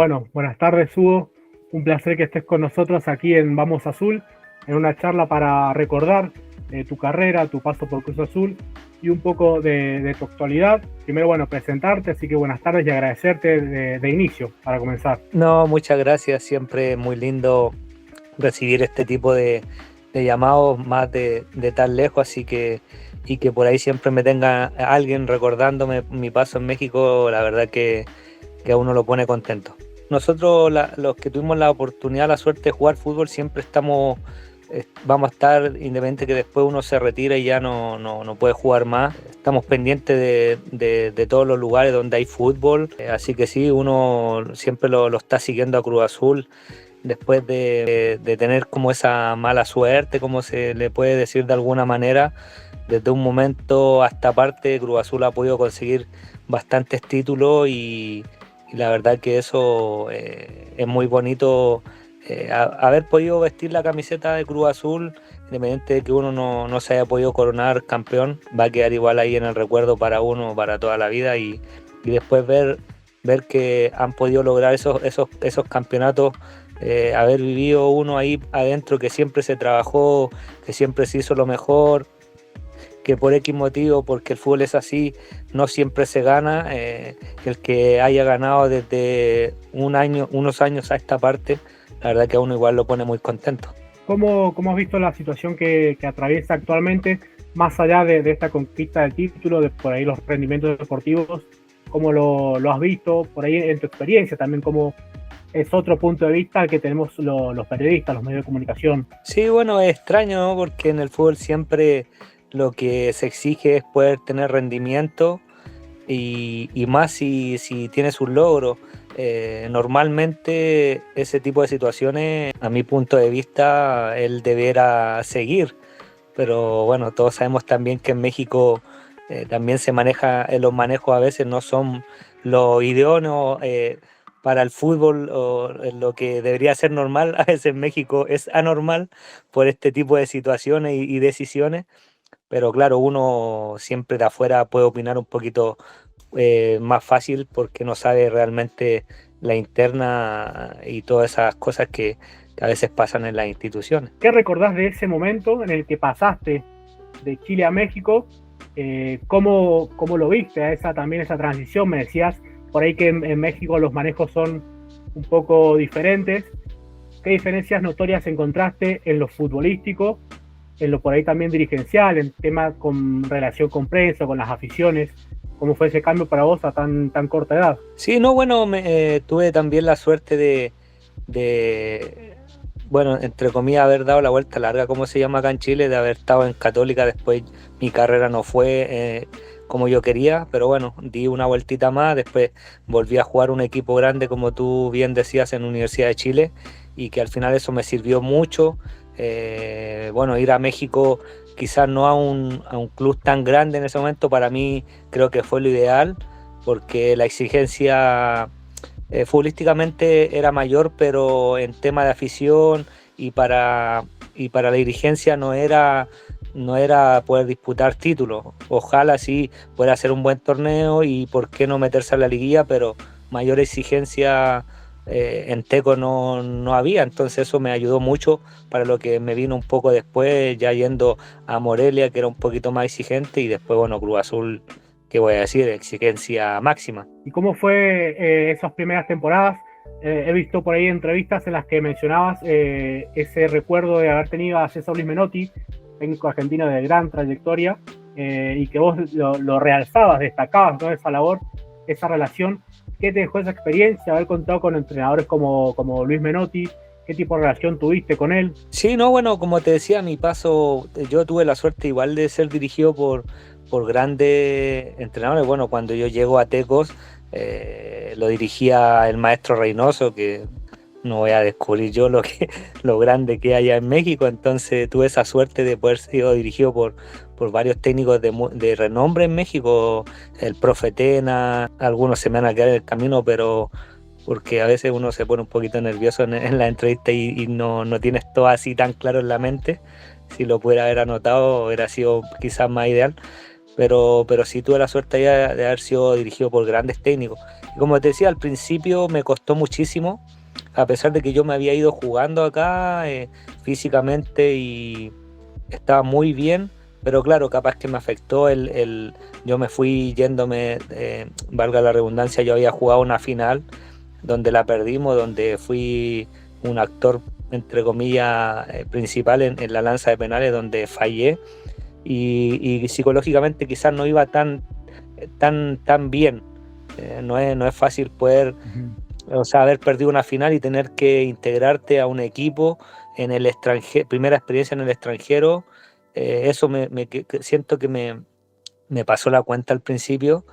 Bueno, buenas tardes, Hugo. Un placer que estés con nosotros aquí en Vamos Azul, en una charla para recordar tu carrera, tu paso por Cruz Azul y un poco de tu actualidad. Primero, bueno, presentarte, así que buenas tardes y agradecerte de inicio para comenzar. No, muchas gracias. Siempre muy lindo recibir este tipo de llamados más de tan lejos, y que por ahí siempre me tenga alguien recordándome mi paso en México, la verdad que a uno lo pone contento. Nosotros, los que tuvimos la oportunidad, la suerte de jugar fútbol, siempre vamos a estar, independiente que después uno se retira y ya no puede jugar más. Estamos pendientes de todos los lugares donde hay fútbol, así que sí, uno siempre lo está siguiendo a Cruz Azul. Después de tener como esa mala suerte, como se le puede decir de alguna manera, desde un momento hasta parte, Cruz Azul ha podido conseguir bastantes títulos y la verdad que eso es muy bonito. Haber podido vestir la camiseta de Cruz Azul, independientemente de que uno no se haya podido coronar campeón, va a quedar igual ahí en el recuerdo para uno, para toda la vida, y después ver que han podido lograr esos campeonatos, haber vivido uno ahí adentro, que siempre se trabajó, que siempre se hizo lo mejor, que por X motivo, porque el fútbol es así, no siempre se gana. El que haya ganado desde unos años a esta parte, la verdad que a uno igual lo pone muy contento. ¿Cómo has visto la situación que atraviesa actualmente, más allá de esta conquista del título, de por ahí los rendimientos deportivos? ¿Cómo lo has visto por ahí en tu experiencia también? ¿Cómo es otro punto de vista que tenemos los periodistas, los medios de comunicación? Sí, bueno, es extraño, ¿no? Porque en el fútbol siempre lo que se exige es poder tener rendimiento, y más si tienes un logro. Normalmente ese tipo de situaciones, a mi punto de vista, él debiera seguir, pero bueno, todos sabemos también que en México también se maneja, los manejos a veces no son los idóneos para el fútbol, o lo que debería ser normal, a veces en México es anormal por este tipo de situaciones y decisiones. Pero claro, uno siempre de afuera puede opinar un poquito más fácil, porque no sabe realmente la interna y todas esas cosas que a veces pasan en las instituciones. ¿Qué recordás de ese momento en el que pasaste de Chile a México? ¿Cómo lo viste también esa transición? Me decías por ahí que en México los manejos son un poco diferentes. ¿Qué diferencias notorias encontraste en lo futbolístico, en lo por ahí también dirigencial, en tema con relación con prensa, con las aficiones? ¿Cómo fue ese cambio para vos a tan corta edad? Sí, no, bueno, tuve también la suerte de, bueno, entre comillas, haber dado la vuelta larga, como se llama acá en Chile, de haber estado en Católica. Después mi carrera no fue como yo quería, pero bueno, di una vueltita más. Después volví a jugar un equipo grande, como tú bien decías, en Universidad de Chile, y que al final eso me sirvió mucho. Bueno, ir a México, quizás no a un club tan grande en ese momento, para mí creo que fue lo ideal, porque la exigencia futbolísticamente era mayor, pero en tema de afición y para la dirigencia no era poder disputar títulos. Ojalá sí pueda hacer un buen torneo y por qué no meterse a la liguilla, pero mayor exigencia en Teco no había. Entonces eso me ayudó mucho para lo que me vino un poco después, ya yendo a Morelia, que era un poquito más exigente, y después, bueno, Cruz Azul, ¿qué voy a decir? Exigencia máxima. ¿Y cómo fue esas primeras temporadas? He visto por ahí entrevistas en las que mencionabas ese recuerdo de haber tenido a César Luis Menotti, técnico argentino de gran trayectoria, y que vos lo realzabas, destacabas, ¿no? Esa labor, esa relación. ¿Qué te dejó esa experiencia, haber contado con entrenadores como Luis Menotti? ¿Qué tipo de relación tuviste con él? Sí, no, bueno, como te decía, mi paso, yo tuve la suerte igual de ser dirigido por grandes entrenadores. Bueno, cuando yo llego a Tecos, lo dirigía el maestro Reynoso, que no voy a descubrir yo lo grande que hay allá en México. Entonces tuve esa suerte de poder ser dirigido por varios técnicos de renombre en México, el profe Tena. Algunos se me van a quedar en el camino, pero porque a veces uno se pone un poquito nervioso en la entrevista y no tienes todo así tan claro en la mente. Si lo pudiera haber anotado, hubiera sido quizás más ideal. pero sí tuve la suerte de haber sido dirigido por grandes técnicos. Y como te decía, al principio me costó muchísimo, a pesar de que yo me había ido jugando acá físicamente y estaba muy bien, pero claro, capaz que me afectó yo me fui yéndome, valga la redundancia, yo había jugado una final donde la perdimos, donde fui un actor, entre comillas, principal en la lanza de penales, donde fallé y psicológicamente quizás no iba tan bien. No es fácil poder, o sea, haber perdido una final y tener que integrarte a un equipo en el extranjero, primera experiencia en el extranjero. Eso siento que me pasó la cuenta al principio,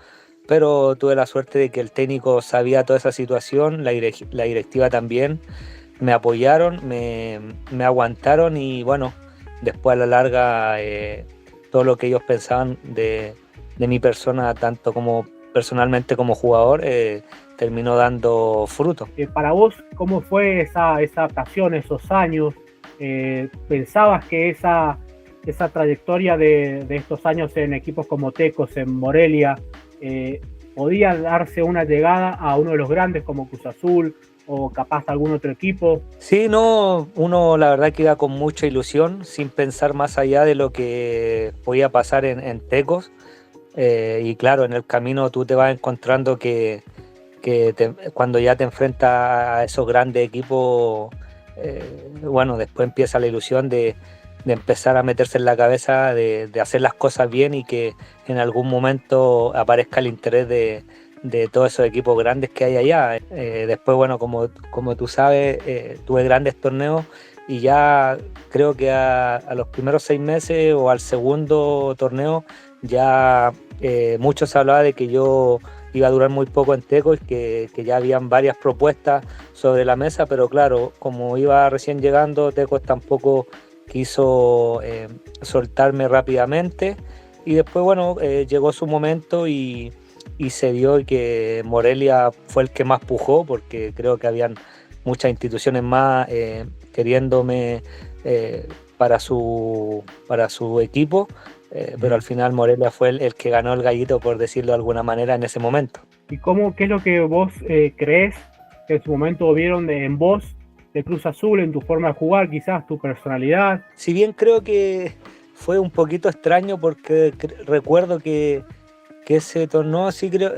pero tuve la suerte de que el técnico sabía toda esa situación, la directiva también, me apoyaron, me aguantaron y bueno, después a la larga todo lo que ellos pensaban de mi persona, tanto como personalmente como jugador, terminó dando fruto. Para vos, ¿cómo fue esa adaptación, esos años? ¿Pensabas que esa trayectoria de estos años en equipos como Tecos, en Morelia, podía darse una llegada a uno de los grandes como Cruz Azul o capaz algún otro equipo? Sí, no, uno la verdad que iba con mucha ilusión, sin pensar más allá de lo que podía pasar en Tecos. Y claro, en el camino tú te vas encontrando que cuando ya te enfrentas a esos grandes equipos, bueno, después empieza la ilusión de empezar a meterse en la cabeza de hacer las cosas bien y que en algún momento aparezca el interés de todos esos equipos grandes que hay allá. Después, bueno, como tú sabes, tuve grandes torneos y ya creo que a los primeros 6 meses o al segundo torneo ya mucho se hablaba de que yo iba a durar muy poco en Teco y que ya habían varias propuestas sobre la mesa, pero claro, como iba recién llegando, Tecos tampoco quiso soltarme rápidamente y después, bueno, llegó su momento y se dio y que Morelia fue el que más pujó porque creo que habían muchas instituciones más queriéndome para su equipo. Pero al final Morelia fue el que ganó el gallito, por decirlo de alguna manera, en ese momento. ¿Y qué es lo que vos crees que en su momento vieron en vos de Cruz Azul, en tu forma de jugar, quizás tu personalidad? Si bien creo que fue un poquito extraño porque recuerdo que ese torneo sí creo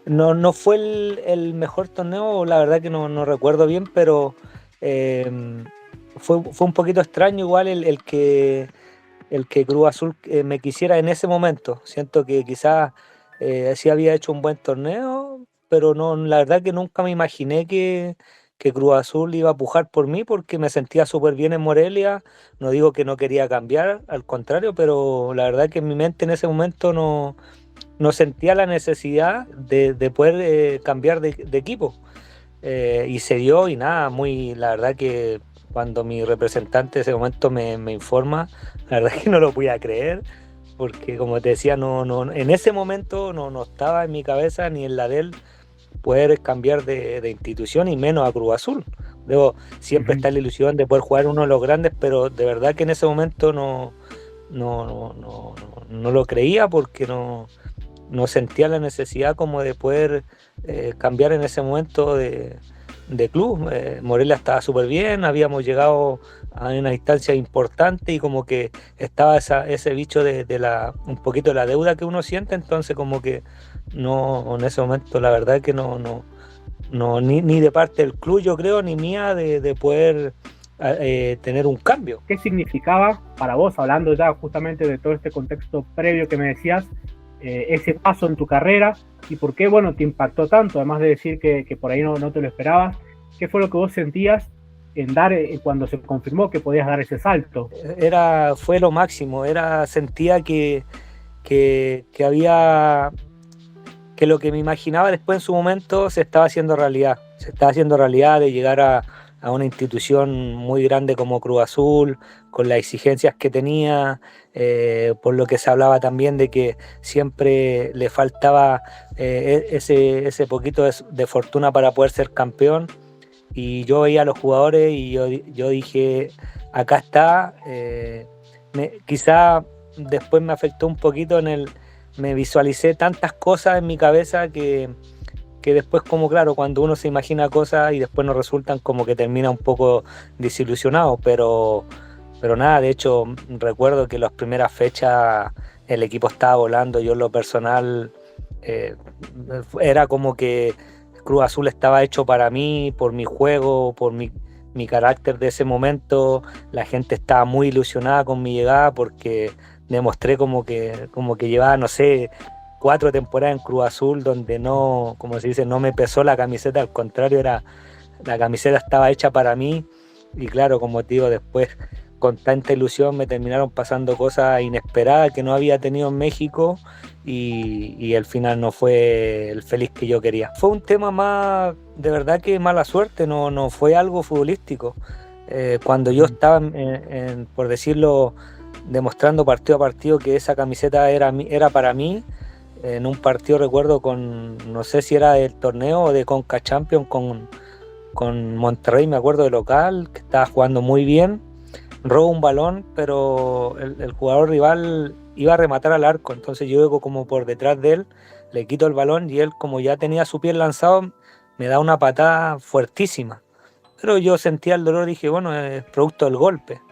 no fue el mejor torneo, la verdad que no recuerdo bien, pero fue un poquito extraño igual el que Cruz Azul me quisiera en ese momento. Siento que quizás sí había hecho un buen torneo, pero no, la verdad que nunca me imaginé que Cruz Azul iba a pujar por mí porque me sentía súper bien en Morelia. No digo que no quería cambiar, al contrario, pero la verdad que en mi mente en ese momento no sentía la necesidad de poder cambiar de equipo. Y se dio y nada, la verdad que cuando mi representante de ese momento me informa, la verdad es que no lo podía creer, porque como te decía, en ese momento no estaba en mi cabeza ni en la de él poder cambiar de institución y menos a Cruz Azul. Siempre está la ilusión de poder jugar uno de los grandes, pero de verdad que en ese momento no lo creía porque no sentía la necesidad como de poder cambiar en ese momento de club. Morelia estaba súper bien, habíamos llegado a una distancia importante y como que estaba ese bicho de un poquito de la deuda que uno siente, entonces como que no, en ese momento la verdad que ni de parte del club yo creo, ni mía de poder tener un cambio. ¿Qué significaba para vos, hablando ya justamente de todo este contexto previo que me decías, ese paso en tu carrera y por qué, bueno, te impactó tanto, además de decir que por ahí no te lo esperabas? ¿Qué fue lo que vos sentías en dar cuando se confirmó que podías dar ese salto? Fue lo máximo, sentía que había, que lo que me imaginaba después en su momento se estaba haciendo realidad de llegar a una institución muy grande como Cruz Azul, con las exigencias que tenía, por lo que se hablaba también de que siempre le faltaba ese poquito de fortuna para poder ser campeón. Y yo veía a los jugadores y yo dije, acá está, quizá después me afectó un poquito me visualicé tantas cosas en mi cabeza que después, como claro, cuando uno se imagina cosas y después no resultan, como que termina un poco desilusionado, pero nada, de hecho recuerdo que las primeras fechas el equipo estaba volando. Yo en lo personal eh, era como que Cruz Azul estaba hecho para mí, por mi juego, por mi carácter de ese momento. La gente estaba muy ilusionada con mi llegada porque demostré como que llevaba, no sé, 4 temporadas en Cruz Azul donde no, como se dice, no me pesó la camiseta, al contrario, la camiseta estaba hecha para mí. Y claro, como te digo, después con tanta ilusión me terminaron pasando cosas inesperadas que no había tenido en México, y el final no fue el feliz que yo quería. Fue un tema más, de verdad, que mala suerte, no fue algo futbolístico. Cuando yo estaba, por decirlo, demostrando partido a partido que esa camiseta era para mí, en un partido recuerdo no sé si era del torneo o de Conca Champions con Monterrey, me acuerdo, de local, que estaba jugando muy bien, robo un balón, pero el jugador rival iba a rematar al arco, entonces yo llego como por detrás de él, le quito el balón y él, como ya tenía su pie lanzado, me da una patada fuertísima, pero yo sentía el dolor y dije, bueno, es producto del golpe.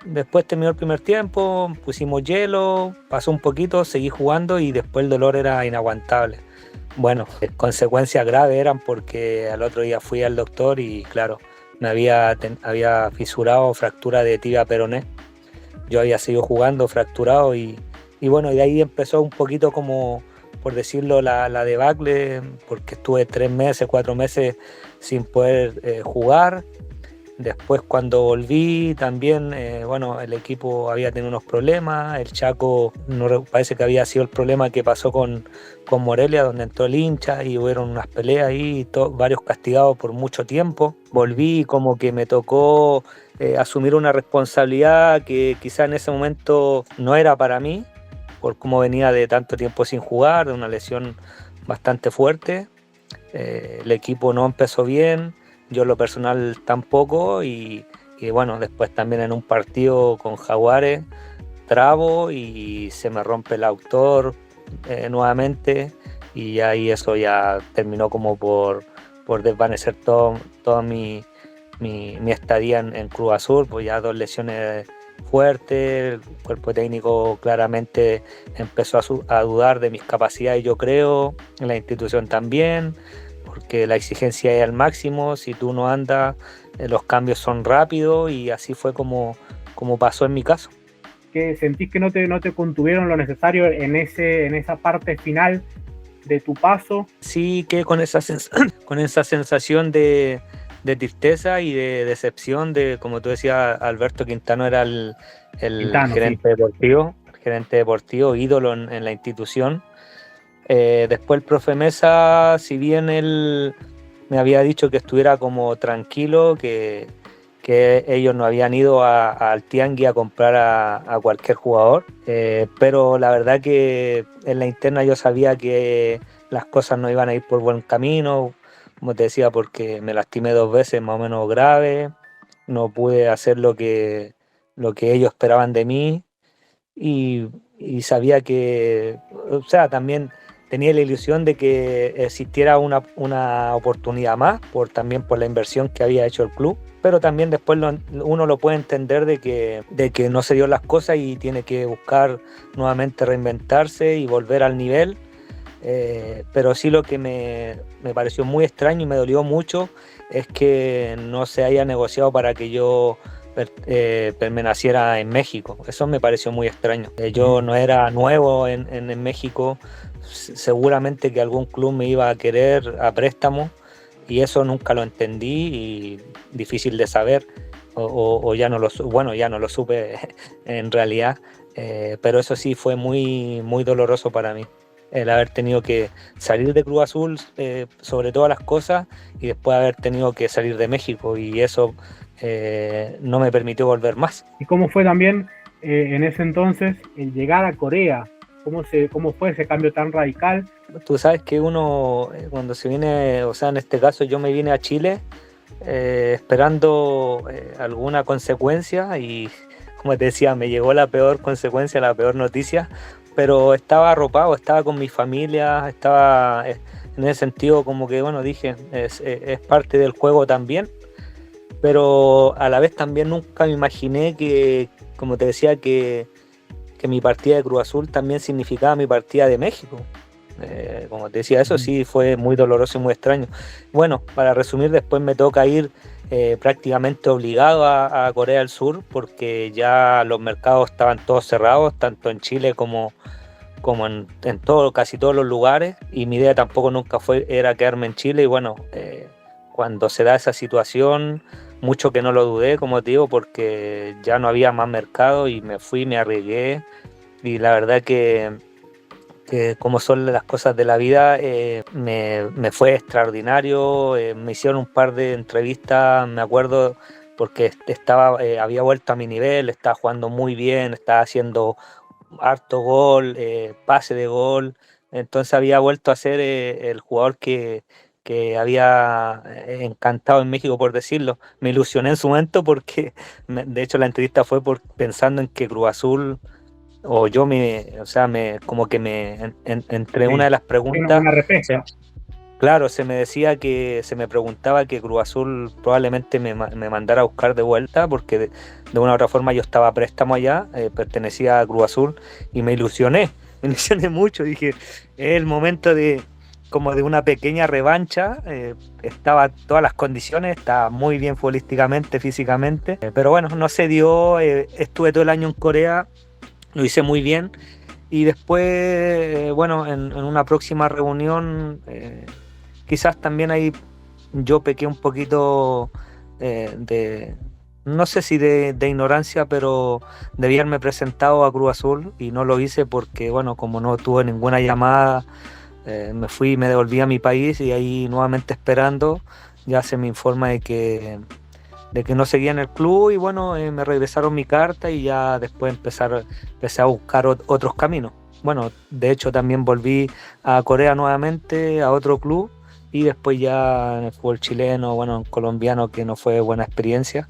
Después terminó el primer tiempo, pusimos hielo, pasó un poquito, seguí jugando y después el dolor era inaguantable. Bueno, consecuencias graves eran porque al otro día fui al doctor y claro, había fisurado, fractura de tibia peroné. Yo había seguido jugando fracturado y bueno, y de ahí empezó un poquito, como por decirlo, la debacle, porque estuve 3 meses, 4 meses sin poder jugar. Después, cuando volví también, bueno, el equipo había tenido unos problemas. El Chaco, parece que había sido el problema que pasó con Morelia, donde entró el hincha y hubieron unas peleas ahí, varios castigados por mucho tiempo. Volví, como que me tocó asumir una responsabilidad que quizá en ese momento no era para mí, por cómo venía de tanto tiempo sin jugar, de una lesión bastante fuerte. El equipo no empezó bien, yo en lo personal tampoco, y bueno, después también en un partido con Jaguares trabo y se me rompe el autor nuevamente, y ahí eso ya terminó como por desvanecer toda mi estadía en Cruz Azul. Pues ya 2 lesiones fuertes, el cuerpo técnico claramente empezó a dudar de mis capacidades, yo creo, en la institución también, porque la exigencia es al máximo, si tú no andas, los cambios son rápidos, y así fue como pasó en mi caso. ¿Que sentís que no te contuvieron lo necesario en esa parte final de tu paso? Sí, que con esa sensación de tristeza y de decepción, de, como tú decías, Alberto Quintano era el Quintano, gerente, sí, deportivo, ídolo en la institución. Después el profe Mesa, si bien él me había dicho que estuviera como tranquilo, que ellos no habían ido al Tiangui a comprar a cualquier jugador, pero la verdad que en la interna yo sabía que las cosas no iban a ir por buen camino, como te decía, porque me lastimé 2 veces más o menos grave, no pude hacer lo que ellos esperaban de mí, y sabía que, o sea, también tenía la ilusión de que existiera una oportunidad más, también por la inversión que había hecho el club, pero también después uno lo puede entender de que no se dio las cosas y tiene que buscar nuevamente reinventarse y volver al nivel. Pero sí, lo que me pareció muy extraño y me dolió mucho es que no se haya negociado para que yo permaneciera en México. Eso me pareció muy extraño. Yo no era nuevo en México, seguramente que algún club me iba a querer a préstamo, y eso nunca lo entendí, y difícil de saber, o ya no ya no lo supe en realidad, pero eso sí fue muy, muy doloroso para mí, el haber tenido que salir de Cruz Azul sobre todas las cosas, y después haber tenido que salir de México, y eso no me permitió volver más. ¿Y cómo fue también en ese entonces el llegar a Corea? ¿Cómo fue ese cambio tan radical? Tú sabes que uno cuando se viene, o sea, en este caso yo me vine a Chile esperando alguna consecuencia, y como te decía, me llegó la peor consecuencia, la peor noticia, pero estaba arropado, estaba con mi familia, estaba en ese sentido como que, bueno, dije, es parte del juego también, pero a la vez también nunca me imaginé que, como te decía, que mi partida de Cruz Azul también significaba mi partida de México. Como te decía, eso sí fue muy doloroso y muy extraño. Bueno, para resumir, después me toca ir prácticamente obligado a Corea del Sur porque ya los mercados estaban todos cerrados, tanto en Chile como en todo, casi todos los lugares, y mi idea tampoco nunca era quedarme en Chile, y bueno, cuando se da esa situación, mucho que no lo dudé, como te digo, porque ya no había más mercado y me fui, me arriesgué, y la verdad que como son las cosas de la vida, me fue extraordinario, me hicieron un par de entrevistas, me acuerdo, porque había vuelto a mi nivel, estaba jugando muy bien, estaba haciendo harto gol, pase de gol, entonces había vuelto a ser el jugador que había encantado en México, por decirlo. Me ilusioné en su momento porque, de hecho, la entrevista fue pensando en que Cruz Azul, o yo o sea, como que entre una Sí, de las preguntas, una repesca. claro, se me preguntaba que Cruz Azul probablemente me mandara a buscar de vuelta porque de una u otra forma yo estaba a préstamo allá, pertenecía a Cruz Azul y me ilusioné mucho, dije, es el momento de como de una pequeña revancha, estaba todas las condiciones, estaba muy bien futbolísticamente, físicamente, pero bueno, no se dio, estuve todo el año en Corea, lo hice muy bien. Y después, bueno, en una próxima reunión, quizás también ahí yo pequé un poquito de, no sé si de ignorancia, pero debía haberme presentado a Cruz Azul y no lo hice porque, bueno, como no tuve ninguna llamada, me fui y me devolví a mi país y ahí nuevamente esperando, ya se me informa de que no seguía en el club y bueno, me regresaron mi carta y ya después empecé a buscar otros caminos. Bueno, de hecho también volví a Corea nuevamente, a otro club, y después ya en el fútbol chileno, bueno, en colombiano, que no fue buena experiencia,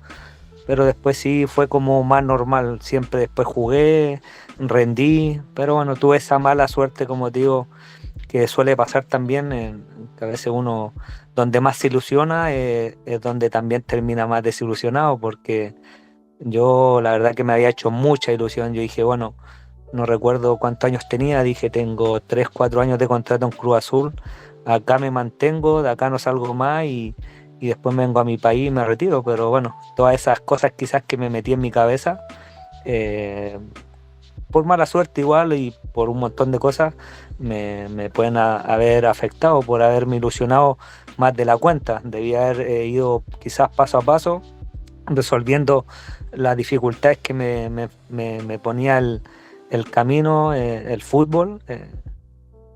pero después sí fue como más normal, siempre después jugué, rendí, pero bueno, tuve esa mala suerte, como te digo, que suele pasar también, que a veces uno donde más se ilusiona es donde también termina más desilusionado, porque yo la verdad que me había hecho mucha ilusión, yo dije, bueno, no recuerdo cuántos años tenía, dije, tengo 3 4 años de contrato en Cruz Azul, acá me mantengo, de acá no salgo más y después me vengo a mi país y me retiro, pero bueno, todas esas cosas quizás que me metí en mi cabeza, eh, por mala suerte igual y por un montón de cosas, me pueden haber afectado por haberme ilusionado más de la cuenta. Debía haber ido quizás paso a paso, resolviendo las dificultades que me ponía el camino, el fútbol,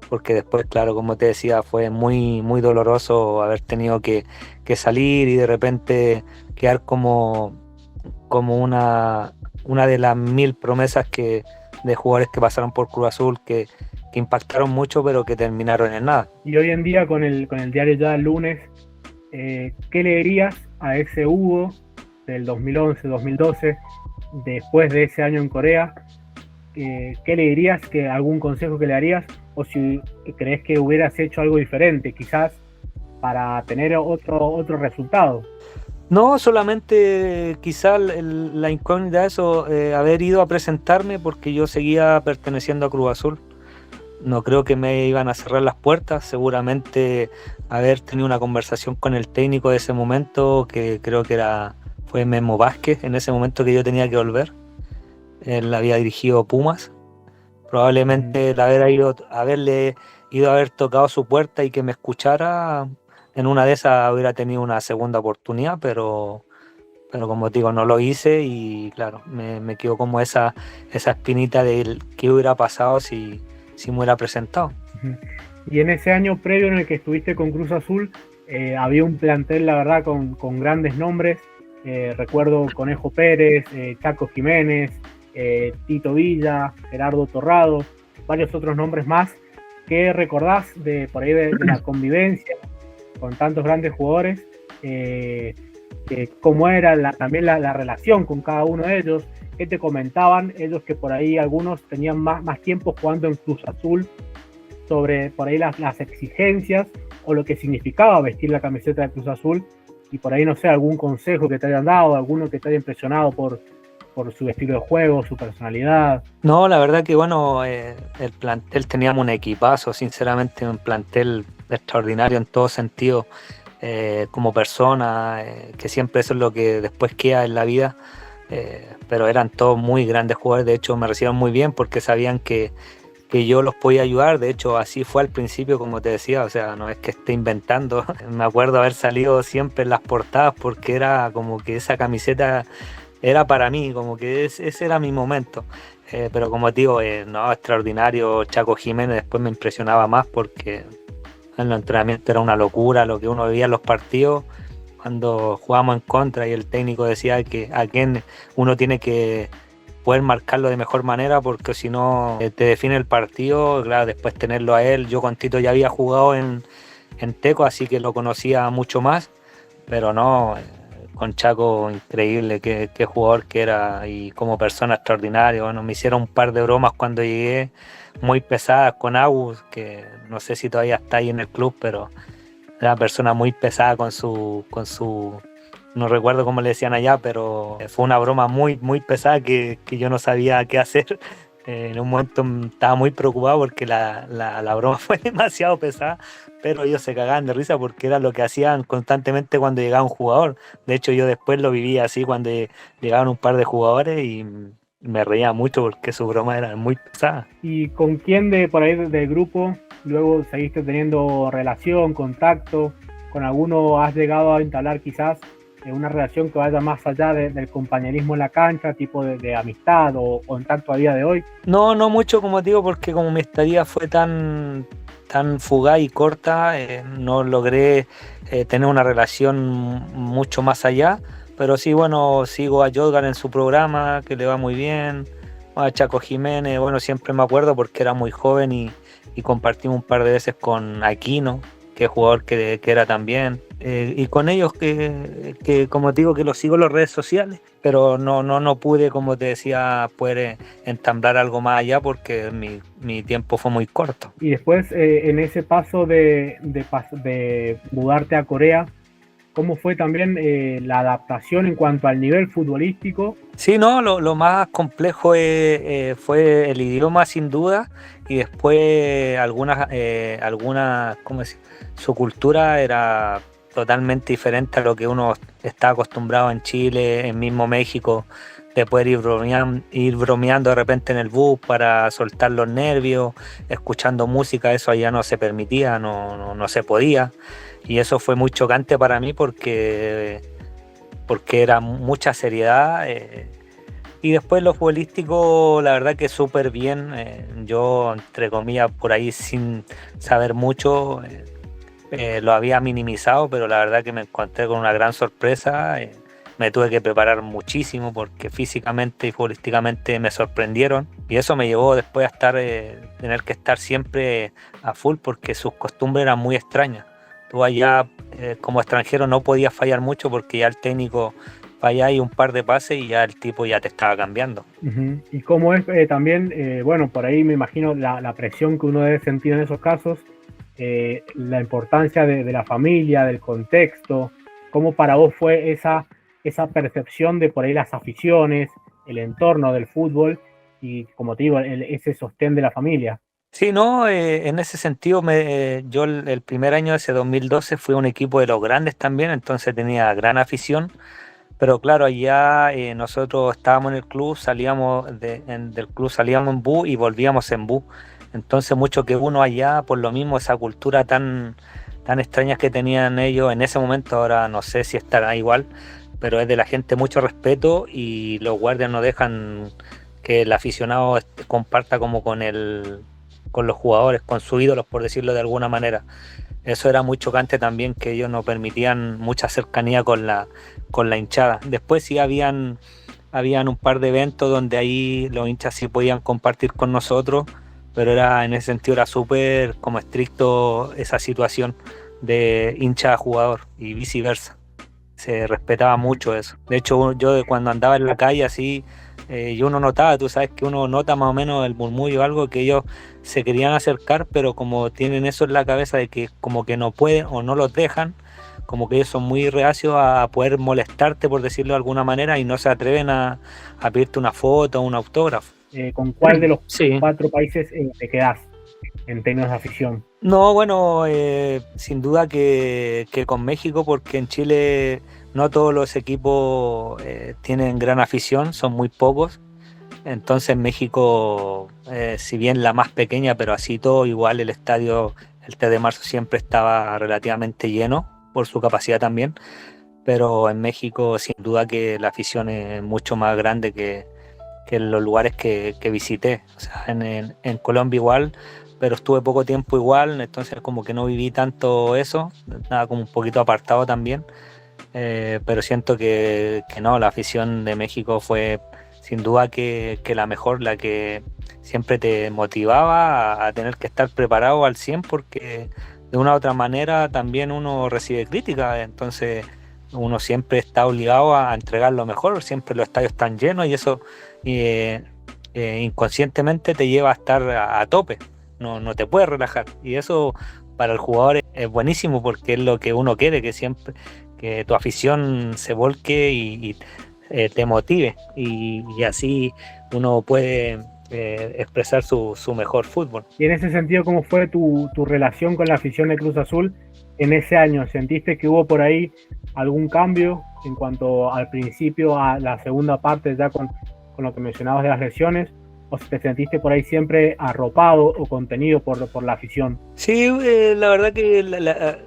porque después, claro, como te decía, fue muy, muy doloroso haber tenido que salir y de repente quedar como una de las 1000 promesas de jugadores que pasaron por Cruz Azul que impactaron mucho pero que terminaron en nada. Y hoy en día con el diario Ya el lunes, ¿qué le dirías a ese Hugo del 2011-2012, después de ese año en Corea? ¿Qué le dirías? ¿Algún consejo que le darías? O si crees que hubieras hecho algo diferente, quizás para tener otro resultado. No, solamente quizá la incógnita de eso, haber ido a presentarme porque yo seguía perteneciendo a Cruz Azul. No creo que me iban a cerrar las puertas, seguramente haber tenido una conversación con el técnico de ese momento, que creo que fue Memo Vázquez, en ese momento que yo tenía que volver. Él había dirigido Pumas, probablemente el haberle ido a haber tocado su puerta y que me escuchara, en una de esas hubiera tenido una segunda oportunidad, pero como te digo, no lo hice y claro, me quedó como esa espinita de qué hubiera pasado si me hubiera presentado. Y en ese año previo en el que estuviste con Cruz Azul, había un plantel, la verdad, con grandes nombres. Recuerdo Conejo Pérez, Chaco Jiménez, Tito Villa, Gerardo Torrado, varios otros nombres más. ¿Qué recordás por ahí de la convivencia con tantos grandes jugadores? ¿Cómo era también la relación con cada uno de ellos? ¿Qué te comentaban ellos, que por ahí algunos tenían más tiempo jugando en Cruz Azul, sobre por ahí las exigencias o lo que significaba vestir la camiseta de Cruz Azul? Y por ahí, no sé, algún consejo que te hayan dado, alguno que te haya impresionado por su estilo de juego, su personalidad. No, la verdad que bueno, el plantel, teníamos un equipazo, sinceramente, un plantel extraordinario en todo sentido, como persona, que siempre eso es lo que después queda en la vida, pero eran todos muy grandes jugadores. De hecho me recibieron muy bien porque sabían que yo los podía ayudar. De hecho así fue al principio, como te decía, o sea, no es que esté inventando. Me acuerdo haber salido siempre en las portadas porque era como que esa camiseta era para mí, como que ese era mi momento. Pero como te digo, no, extraordinario. Chaco Jiménez después me impresionaba más porque en los entrenamientos era una locura lo que uno vivía en los partidos cuando jugábamos en contra, y el técnico decía que a quien uno tiene que poder marcarlo de mejor manera, porque si no te define el partido. Claro, después tenerlo a él, yo con Tito ya había jugado en Teco, así que lo conocía mucho más, pero no, con Chaco increíble, qué jugador que era, y como persona extraordinaria. Bueno, me hicieron un par de bromas cuando llegué, muy pesadas con Agus, que no sé si todavía está ahí en el club, pero era una persona muy pesada con su, no recuerdo cómo le decían allá, pero fue una broma muy, muy pesada que yo no sabía qué hacer. En un momento estaba muy preocupado porque la broma fue demasiado pesada, pero ellos se cagaban de risa porque era lo que hacían constantemente cuando llegaba un jugador. De hecho, yo después lo vivía así cuando llegaban un par de jugadores, y me reía mucho porque su broma era muy pesada. ¿Y con quién de por ahí del grupo luego seguiste teniendo relación, contacto? ¿Con alguno has llegado a entablar quizás una relación que vaya más allá del compañerismo en la cancha, tipo de amistad o contacto a día de hoy? No, no mucho, como digo, porque como mi estadía fue tan fugaz y corta, no logré tener una relación mucho más allá. Pero sí, bueno, sigo a Jodgar en su programa, que le va muy bien. A Chaco Jiménez, bueno, siempre me acuerdo porque era muy joven, y compartimos un par de veces con Aquino, que es jugador que era también. Y con ellos que como te digo, que los sigo en las redes sociales, pero no pude, como te decía, poder entablar algo más allá porque mi tiempo fue muy corto. Y después, en ese paso de mudarte a Corea, ¿cómo fue también la adaptación en cuanto al nivel futbolístico? Sí, no, lo más complejo fue el idioma, sin duda, y después ¿cómo decir? Su cultura era totalmente diferente a lo que uno está acostumbrado en Chile, en mismo México, de poder ir bromeando de repente en el bus para soltar los nervios, escuchando música. Eso allá no se permitía, no se podía, y eso fue muy chocante para mí porque era mucha seriedad. Y después lo futbolístico, la verdad que súper bien. Yo, entre comillas, por ahí sin saber mucho, lo había minimizado, pero la verdad que me encontré con una gran sorpresa. Me tuve que preparar muchísimo porque físicamente y futbolísticamente me sorprendieron, y eso me llevó después a tener que estar siempre a full porque sus costumbres eran muy extrañas. Tú allá, como extranjero, no podías fallar mucho porque ya el técnico falla y un par de pases y ya el tipo ya te estaba cambiando. Uh-huh. Y cómo es también, bueno, por ahí me imagino la presión que uno debe sentir en esos casos, la importancia de la familia, del contexto. ¿Cómo para vos fue esa percepción de por ahí las aficiones, el entorno del fútbol y, como te digo, ese sostén de la familia? Sí, no, en ese sentido, yo el primer año, ese 2012, fui a un equipo de los grandes también, entonces tenía gran afición. Pero claro, allá nosotros estábamos en el club, del club salíamos en bus y volvíamos en bus. Entonces mucho que uno allá, por lo mismo, esa cultura tan extraña que tenían ellos en ese momento, ahora no sé si estará igual, pero es de la gente mucho respeto, y los guardias no dejan que el aficionado comparta como con los jugadores, con sus ídolos, por decirlo de alguna manera. Eso era muy chocante también, que ellos no permitían mucha cercanía con la hinchada. Después sí habían un par de eventos donde ahí los hinchas sí podían compartir con nosotros, pero en ese sentido era súper como estricto esa situación de hincha a jugador y viceversa. Se respetaba mucho eso. De hecho, yo cuando andaba en la calle así, y uno notaba, tú sabes que uno nota más o menos el murmullo, algo que ellos se querían acercar, pero como tienen eso en la cabeza de que como que no pueden o no los dejan, como que ellos son muy reacios a poder molestarte, por decirlo de alguna manera, y no se atreven a pedirte una foto o un autógrafo. ¿Con cuál de los Sí. 4 países te quedás en términos de afición? No, bueno, sin duda que con México, porque en Chile no todos los equipos tienen gran afición, son muy pocos. Entonces México, si bien la más pequeña, pero así todo, igual el estadio, el 3 de marzo siempre estaba relativamente lleno por su capacidad también. Pero en México sin duda que la afición es mucho más grande que en los lugares que visité. O sea, en Colombia igual, pero estuve poco tiempo igual, entonces como que no viví tanto eso, nada, como un poquito apartado también. Pero siento que no, la afición de México fue sin duda que la mejor, la que siempre te motivaba a tener que estar preparado al 100 porque de una u otra manera también uno recibe crítica, entonces uno siempre está obligado a entregar lo mejor, siempre los estadios están llenos y eso eh, inconscientemente te lleva a estar a tope, no te puedes relajar y eso para el jugador es buenísimo porque es lo que uno quiere, que siempre que tu afición se volque y te motive y así uno puede expresar su mejor fútbol. Y en ese sentido, ¿cómo fue tu relación con la afición de Cruz Azul en ese año? ¿Sentiste que hubo por ahí algún cambio en cuanto al principio, a la segunda parte, ya con lo que mencionabas de las lesiones? ¿O te sentiste por ahí siempre arropado o contenido por la afición? Sí, la verdad que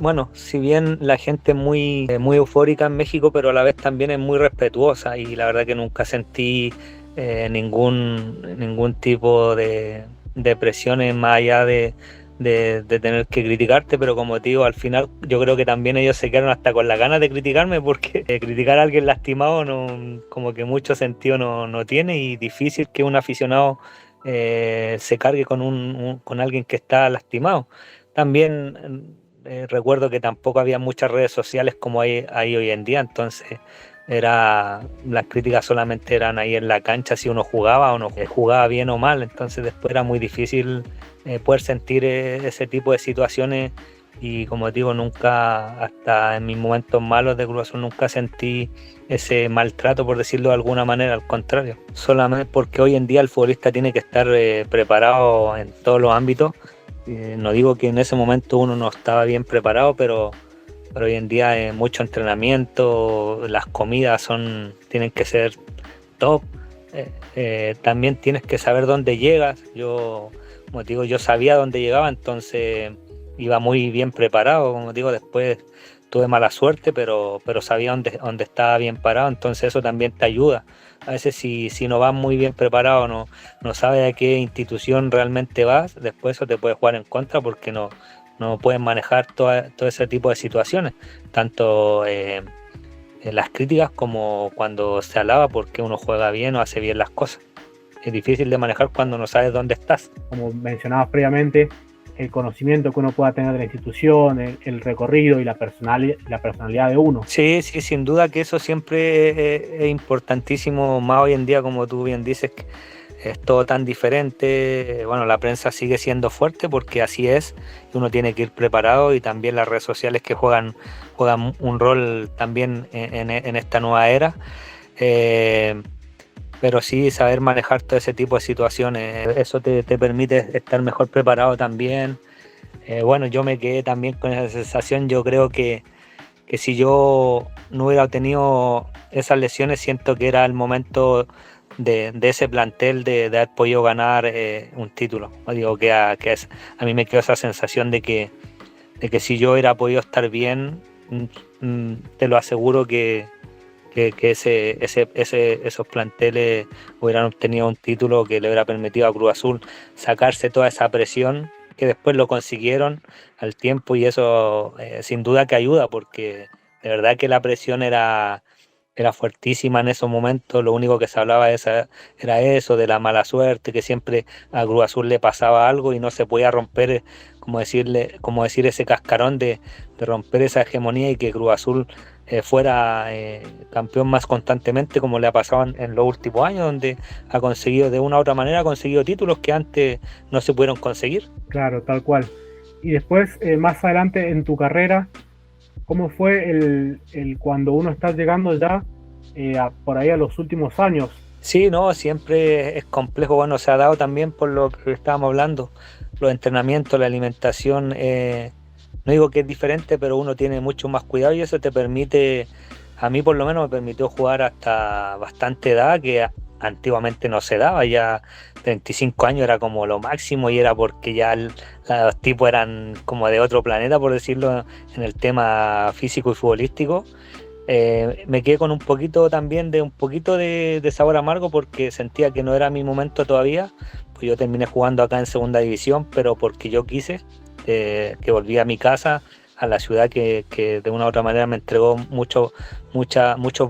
bueno, si bien la gente es muy eufórica en México, pero a la vez también es muy respetuosa y la verdad que nunca sentí ningún tipo de presiones más allá de tener que criticarte, pero como te digo, al final yo creo que también ellos se quedaron hasta con las ganas de criticarme porque criticar a alguien lastimado no, como que mucho sentido no tiene y difícil que un aficionado se cargue con alguien que está lastimado. También recuerdo que tampoco había muchas redes sociales como hay hoy en día, entonces las críticas solamente eran ahí en la cancha si uno jugaba o no jugaba bien o mal, entonces después era muy difícil poder sentir ese tipo de situaciones y como digo, nunca, hasta en mis momentos malos de Cruz Azul, nunca sentí ese maltrato, por decirlo de alguna manera, al contrario, solamente porque hoy en día el futbolista tiene que estar preparado en todos los ámbitos. No digo que en ese momento uno no estaba bien preparado, pero hoy en día mucho entrenamiento, las comidas tienen que ser top, también tienes que saber dónde llegas. Yo, como te digo, yo sabía dónde llegaba, entonces iba muy bien preparado, como digo, después tuve mala suerte, pero sabía dónde estaba bien parado, entonces eso también te ayuda. A veces si no vas muy bien preparado, no sabes a qué institución realmente vas, después eso te puede jugar en contra porque no puedes manejar todo ese tipo de situaciones, tanto en las críticas como cuando se alaba porque uno juega bien o hace bien las cosas. Es difícil de manejar cuando no sabes dónde estás. Como mencionabas previamente, el conocimiento que uno pueda tener de la institución, el recorrido y la personalidad de uno. Sí, sí, sin duda que eso siempre es importantísimo, más hoy en día, como tú bien dices, que es todo tan diferente. Bueno, la prensa sigue siendo fuerte porque así es, y uno tiene que ir preparado y también las redes sociales que juegan un rol también en esta nueva era. Eh, pero sí, saber manejar todo ese tipo de situaciones, eso te permite estar mejor preparado también. Bueno, yo me quedé también con esa sensación, yo creo que si yo no hubiera tenido esas lesiones, siento que era el momento de ese plantel de haber podido ganar un título. No digo a mí me quedó esa sensación de que si yo hubiera podido estar bien, te lo aseguro que esos planteles hubieran obtenido un título que le hubiera permitido a Cruz Azul sacarse toda esa presión, que después lo consiguieron al tiempo y eso sin duda que ayuda porque de verdad que la presión era fuertísima en esos momentos, lo único que se hablaba era eso, de la mala suerte, que siempre a Cruz Azul le pasaba algo y no se podía romper, como decir ese cascarón de romper esa hegemonía y que Cruz Azul fuera campeón más constantemente como le ha pasado en los últimos años, donde ha conseguido de una u otra manera, ha conseguido títulos que antes no se pudieron conseguir. Claro, tal cual. Y después, más adelante en tu carrera, ¿cómo fue el cuando uno está llegando ya por ahí a los últimos años? Sí, no, siempre es complejo. Bueno, se ha dado también por lo que estábamos hablando, los entrenamientos, la alimentación. No digo que es diferente, pero uno tiene mucho más cuidado y eso te permite, a mí por lo menos me permitió jugar hasta bastante edad, que antiguamente no se daba. Ya 35 años era como lo máximo y era porque ya los tipos eran como de otro planeta, por decirlo, en el tema físico y futbolístico. Me quedé con un poquito también de un poquito de sabor amargo porque sentía que no era mi momento todavía. Pues yo terminé jugando acá en segunda división, pero porque yo quise, que volví a mi casa, a la ciudad que de una u otra manera me entregó muchos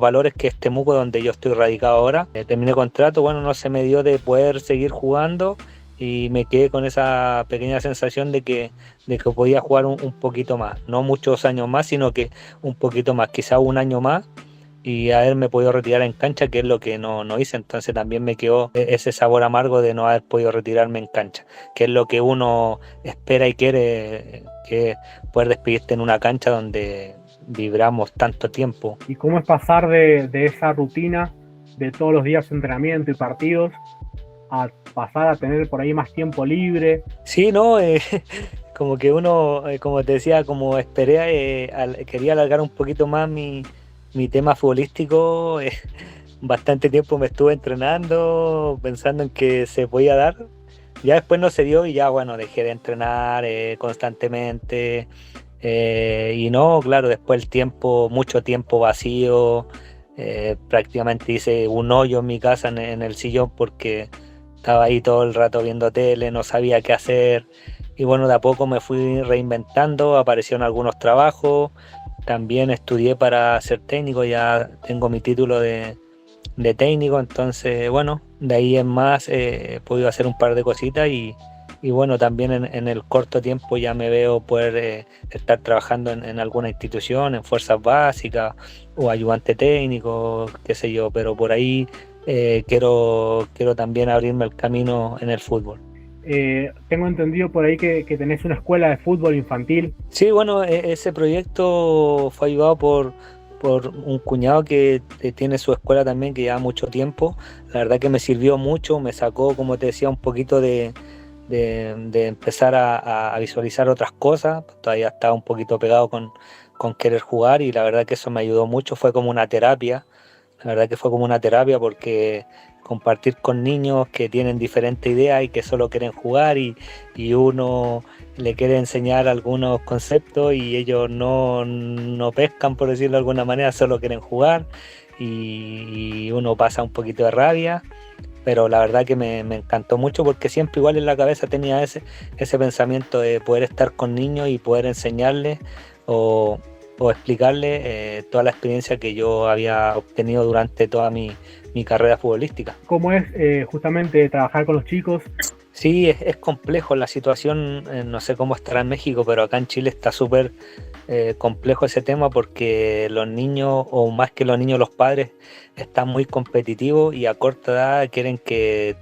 valores, que es Temuco, donde yo estoy radicado ahora. Terminé contrato, bueno, no se me dio de poder seguir jugando y me quedé con esa pequeña sensación de que podía jugar un poquito más, no muchos años más, sino que un poquito más, quizá un año más, y haberme podido retirar en cancha, que es lo que no hice. Entonces también me quedó ese sabor amargo de no haber podido retirarme en cancha, que es lo que uno espera y quiere, que es poder despedirte en una cancha donde vibramos tanto tiempo. ¿Y cómo es pasar de esa rutina de todos los días entrenamiento y partidos a pasar a tener por ahí más tiempo libre? Sí, no, como que uno, como te decía, como esperé, quería alargar un poquito más mi tema futbolístico. Bastante tiempo me estuve entrenando, pensando en que se podía dar. Ya después no se dio y ya, bueno, dejé de entrenar constantemente. Y no, claro, después el tiempo, mucho tiempo vacío. Prácticamente hice un hoyo en mi casa en el sillón porque estaba ahí todo el rato viendo tele, no sabía qué hacer. Y bueno, de a poco me fui reinventando, aparecieron algunos trabajos. También estudié para ser técnico, ya tengo mi título de técnico, entonces bueno, de ahí en más he podido hacer un par de cositas y bueno, también en el corto tiempo ya me veo poder estar trabajando en alguna institución, en fuerzas básicas o ayudante técnico, qué sé yo, pero por ahí quiero también abrirme el camino en el fútbol. Tengo entendido por ahí que tenés una escuela de fútbol infantil. Sí, bueno, ese proyecto fue ayudado por un cuñado que tiene su escuela también, que lleva mucho tiempo. La verdad que me sirvió mucho, me sacó, como te decía, un poquito de empezar a visualizar otras cosas. Todavía estaba un poquito pegado con querer jugar y la verdad que eso me ayudó mucho, fue como una terapia. La verdad que fue como una terapia porque compartir con niños que tienen diferentes ideas y que solo quieren jugar y uno le quiere enseñar algunos conceptos y ellos no pescan, por decirlo de alguna manera, solo quieren jugar y uno pasa un poquito de rabia. Pero la verdad que me encantó mucho porque siempre igual en la cabeza tenía ese pensamiento de poder estar con niños y poder enseñarles o explicarles toda la experiencia que yo había obtenido durante toda mi carrera futbolística. ¿Cómo es justamente trabajar con los chicos? Sí, es complejo la situación, no sé cómo estará en México, pero acá en Chile está súper complejo ese tema porque los niños, o más que los niños, los padres, están muy competitivos y a corta edad quieren que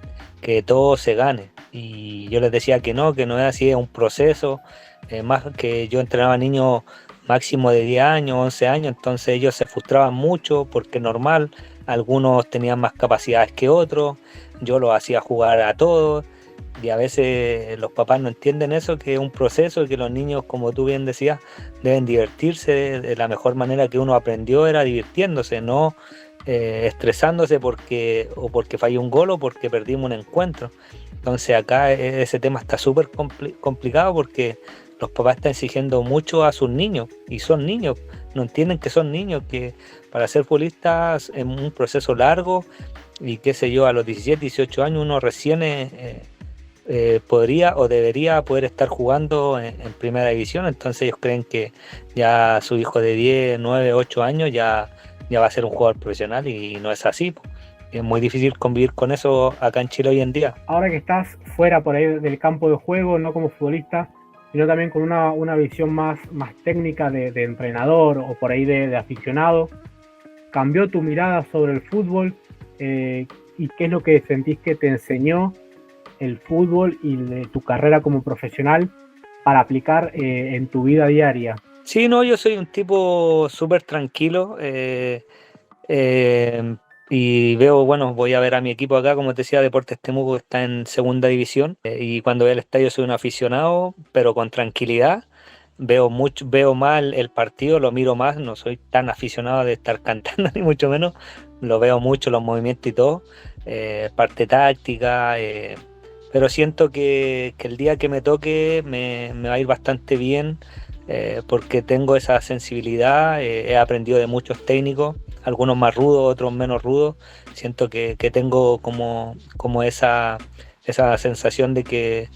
todo se gane. Y yo les decía que no es así, es un proceso. Más que yo entrenaba niños máximo de 10 años, 11 años, entonces ellos se frustraban mucho porque es normal, algunos tenían más capacidades que otros, yo los hacía jugar a todos. Y a veces los papás no entienden eso, que es un proceso y que los niños, como tú bien decías, deben divertirse de la mejor manera que uno aprendió era divirtiéndose, no estresándose porque falló un gol o porque perdimos un encuentro. Entonces acá ese tema está súper complicado porque los papás están exigiendo mucho a sus niños y son niños, no entienden que son niños, que para ser futbolistas es un proceso largo y qué sé yo, a los 17, 18 años uno recién podría o debería poder estar jugando en primera división. Entonces ellos creen que ya su hijo de 10, 9, 8 años ya ya va a ser un jugador profesional y no es así, po. Es muy difícil convivir con eso acá en Chile hoy en día. Ahora que estás fuera por ahí del campo de juego, no como futbolista, sino también con una visión más técnica de entrenador o por ahí de aficionado, ¿cambió tu mirada sobre el fútbol? ¿Y qué es lo que sentís que te enseñó el fútbol y de tu carrera como profesional para aplicar en tu vida diaria? Sí, no, yo soy un tipo súper tranquilo. Eh, y veo, bueno, voy a ver a mi equipo acá, como te decía, Deportes Temuco está en segunda división, y cuando voy al estadio soy un aficionado, pero con tranquilidad. Veo mucho, veo mal el partido, lo miro más, no soy tan aficionado de estar cantando ni mucho menos, lo veo mucho, los movimientos y todo, parte táctica, pero siento que el día que me toque me va a ir bastante bien, porque tengo esa sensibilidad, he aprendido de muchos técnicos, algunos más rudos, otros menos rudos. Siento que tengo como esa sensación de que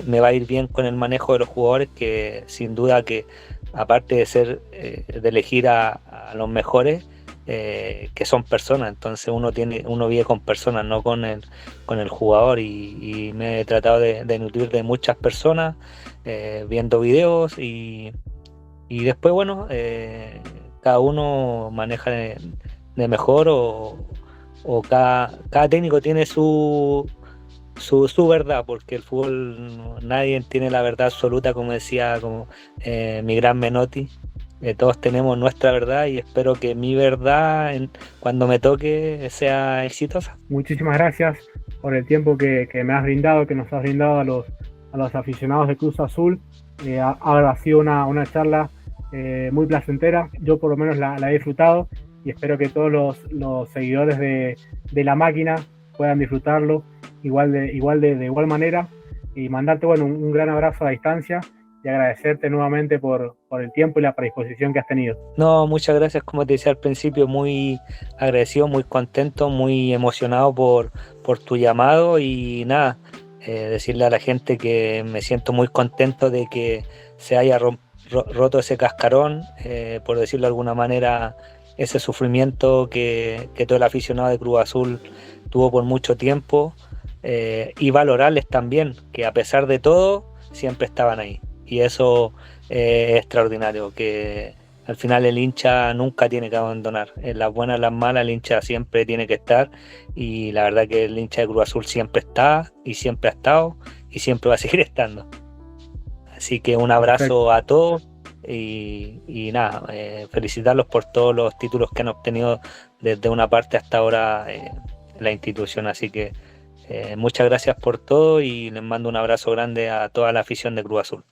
me va a ir bien con el manejo de los jugadores, que sin duda que aparte de ser de elegir a los mejores, que son personas, entonces uno vive con personas, no con el jugador, y me he tratado de nutrir de muchas personas, viendo videos, y después, bueno, cada uno maneja de mejor, o cada técnico tiene su verdad, porque el fútbol nadie tiene la verdad absoluta, como decía mi gran Menotti. Todos tenemos nuestra verdad, y espero que mi verdad cuando me toque sea exitosa. Muchísimas gracias por el tiempo que me has brindado, que nos has brindado a los aficionados de Cruz Azul. Ha sido una charla muy placentera. Yo por lo menos la he disfrutado, y espero que todos los seguidores de la máquina puedan disfrutarlo de igual manera, y mandarte un gran abrazo a la distancia y agradecerte nuevamente por el tiempo y la predisposición que has tenido. No, muchas gracias, como te decía al principio, muy agradecido, muy contento, muy emocionado por tu llamado, y nada, decirle a la gente que me siento muy contento de que se haya roto ese cascarón, por decirlo de alguna manera, ese sufrimiento que todo el aficionado de Cruz Azul tuvo por mucho tiempo, y valorarles también que a pesar de todo siempre estaban ahí, y eso es extraordinario, que al final el hincha nunca tiene que abandonar, en las buenas, en las malas, el hincha siempre tiene que estar, y la verdad que el hincha de Cruz Azul siempre está, y siempre ha estado, y siempre va a seguir estando. Así que un abrazo a todos, y nada, felicitarlos por todos los títulos que han obtenido desde una parte hasta ahora, la institución. Así que muchas gracias por todo, y les mando un abrazo grande a toda la afición de Cruz Azul.